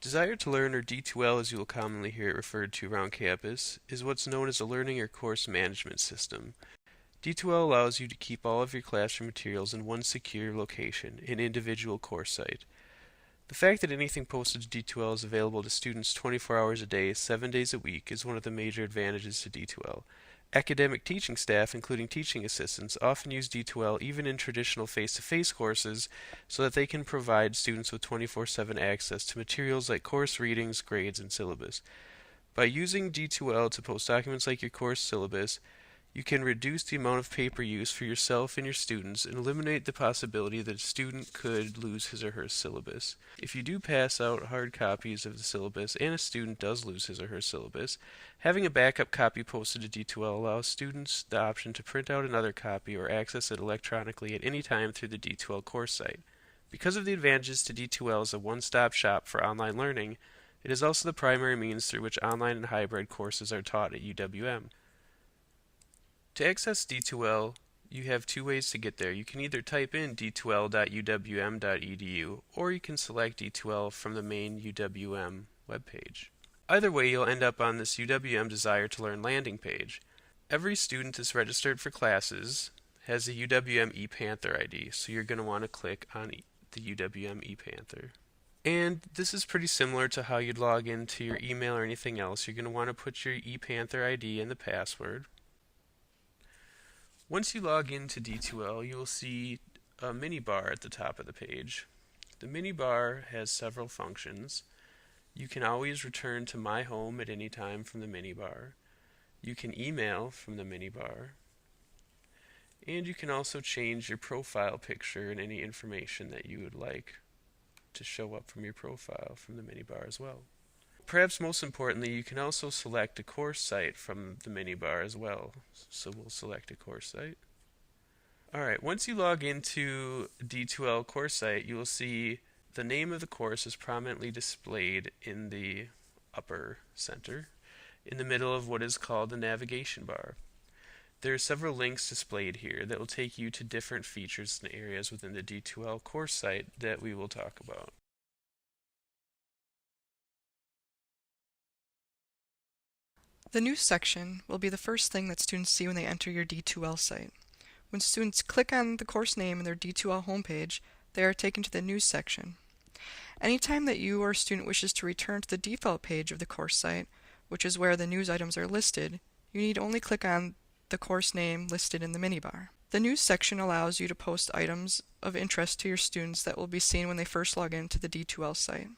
Desire to Learn, or D2L as you will commonly hear it referred to around campus, is what's known as a learning or course management system. D2L allows you to keep all of your classroom materials in one secure location, an individual course site. The fact that anything posted to D2L is available to students 24 hours a day, 7 days a week, is one of the major advantages to D2L. Academic teaching staff, including teaching assistants, often use D2L even in traditional face-to-face courses so that they can provide students with 24/7 access to materials like course readings, grades, and syllabus. By using D2L to post documents like your course syllabus, you can reduce the amount of paper use for yourself and your students and eliminate the possibility that a student could lose his or her syllabus. If you do pass out hard copies of the syllabus and a student does lose his or her syllabus, having a backup copy posted to D2L allows students the option to print out another copy or access it electronically at any time through the D2L course site. Because of the advantages to D2L as a one-stop shop for online learning, it is also the primary means through which online and hybrid courses are taught at UWM. To access D2L, you have two ways to get there. You can either type in d2l.uwm.edu or you can select D2L from the main UWM webpage. Either way, you'll end up on this UWM Desire to Learn landing page. Every student is registered for classes has a UWM ePanther ID, so you're going to want to click on the UWM ePanther. And this is pretty similar to how you'd log into your email or anything else. You're going to want to put your ePanther ID and the password. Once you log into D2L, you will see a mini bar at the top of the page. The mini bar has several functions. You can always return to My Home at any time from the mini bar. You can email from the mini bar. And you can also change your profile picture and any information that you would like to show up from your profile from the mini bar as well. Perhaps most importantly, you can also select a course site from the mini bar as well. So we'll select a course site. Alright, once you log into D2L course site, you will see the name of the course is prominently displayed in the upper center, in the middle of what is called the navigation bar. There are several links displayed here that will take you to different features and areas within the D2L course site that we will talk about. The News section will be the first thing that students see when they enter your D2L site. When students click on the course name in their D2L homepage, they are taken to the News section. Anytime that you or a student wishes to return to the default page of the course site, which is where the news items are listed, you need only click on the course name listed in the minibar. The News section allows you to post items of interest to your students that will be seen when they first log into the D2L site.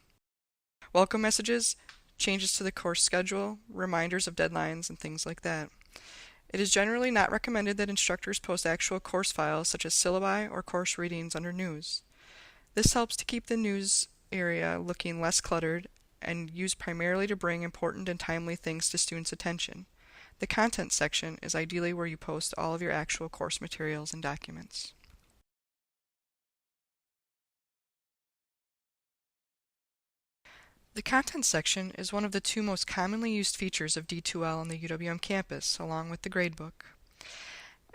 Welcome messages, changes to the course schedule, reminders of deadlines, and things like that. It is generally not recommended that instructors post actual course files such as syllabi or course readings under News. This helps to keep the news area looking less cluttered and used primarily to bring important and timely things to students' attention. The Content section is ideally where you post all of your actual course materials and documents. The Content section is one of the two most commonly used features of D2L on the UWM campus, along with the gradebook.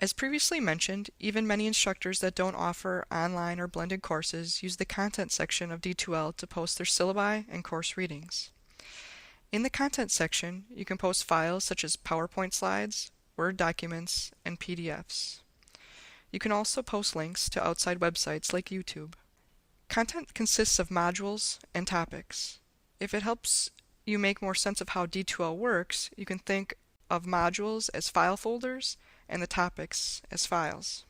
As previously mentioned, even many instructors that don't offer online or blended courses use the Content section of D2L to post their syllabi and course readings. In the Content section, you can post files such as PowerPoint slides, Word documents, and PDFs. You can also post links to outside websites like YouTube. Content consists of modules and topics. If it helps you make more sense of how D2L works, you can think of modules as file folders and the topics as files.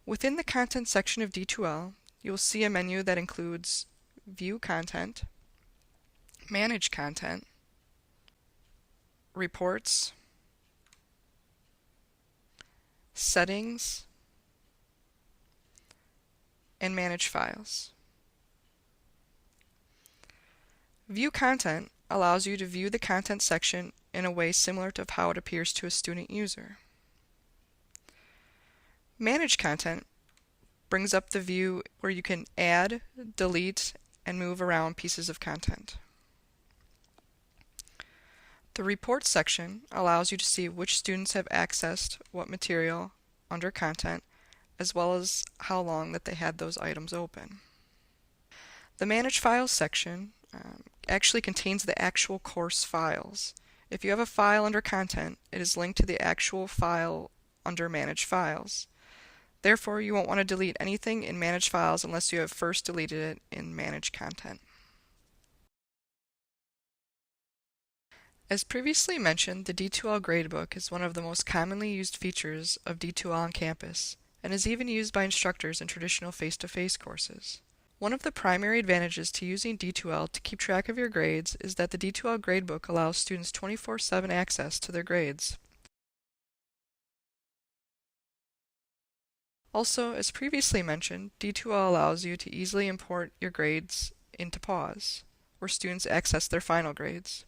Within the Content section of D2L, you will see a menu that includes View Content, Manage Content, Reports, Settings, and Manage Files. View Content allows you to view the content section in a way similar to how it appears to a student user. Manage Content brings up the view where you can add, delete, and move around pieces of content. The Reports section allows you to see which students have accessed what material under content, as well as how long that they had those items open. The Manage Files section actually contains the actual course files. If you have a file under Content, it is linked to the actual file under Manage Files. Therefore, you won't want to delete anything in Manage Files unless you have first deleted it in Manage Content. As previously mentioned, the D2L gradebook is one of the most commonly used features of D2L on campus, and is even used by instructors in traditional face-to-face courses. One of the primary advantages to using D2L to keep track of your grades is that the D2L gradebook allows students 24/7 access to their grades. Also, as previously mentioned, D2L allows you to easily import your grades into PAWS, where students access their final grades.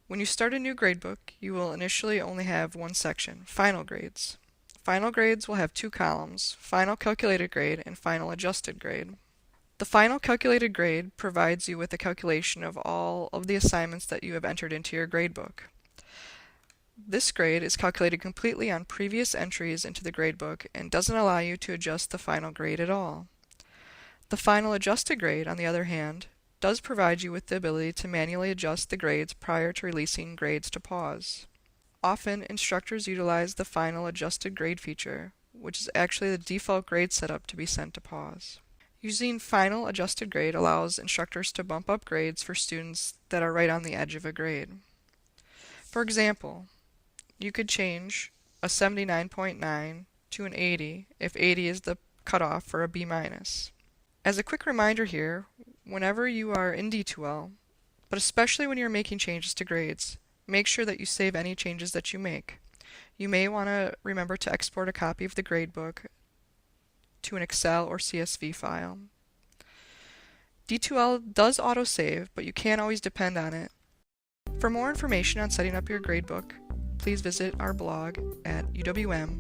When you start a new gradebook, you will initially only have one section, Final Grades. Final grades will have two columns, Final Calculated Grade and Final Adjusted Grade. The Final Calculated Grade provides you with a calculation of all of the assignments that you have entered into your gradebook. This grade is calculated completely on previous entries into the gradebook and doesn't allow you to adjust the final grade at all. The Final Adjusted Grade, on the other hand, does provide you with the ability to manually adjust the grades prior to releasing grades to PAWS. Often, instructors utilize the Final Adjusted Grade feature, which is actually the default grade setup to be sent to PAWS. Using Final Adjusted Grade allows instructors to bump up grades for students that are right on the edge of a grade. For example, you could change a 79.9 to an 80 if 80 is the cutoff for a B-. As a quick reminder here, whenever you are in D2L, but especially when you're making changes to grades, make sure that you save any changes that you make. You may want to remember to export a copy of the gradebook to an Excel or CSV file. D2L does autosave, but you can't always depend on it. For more information on setting up your gradebook, please visit our blog at uwmltc.org.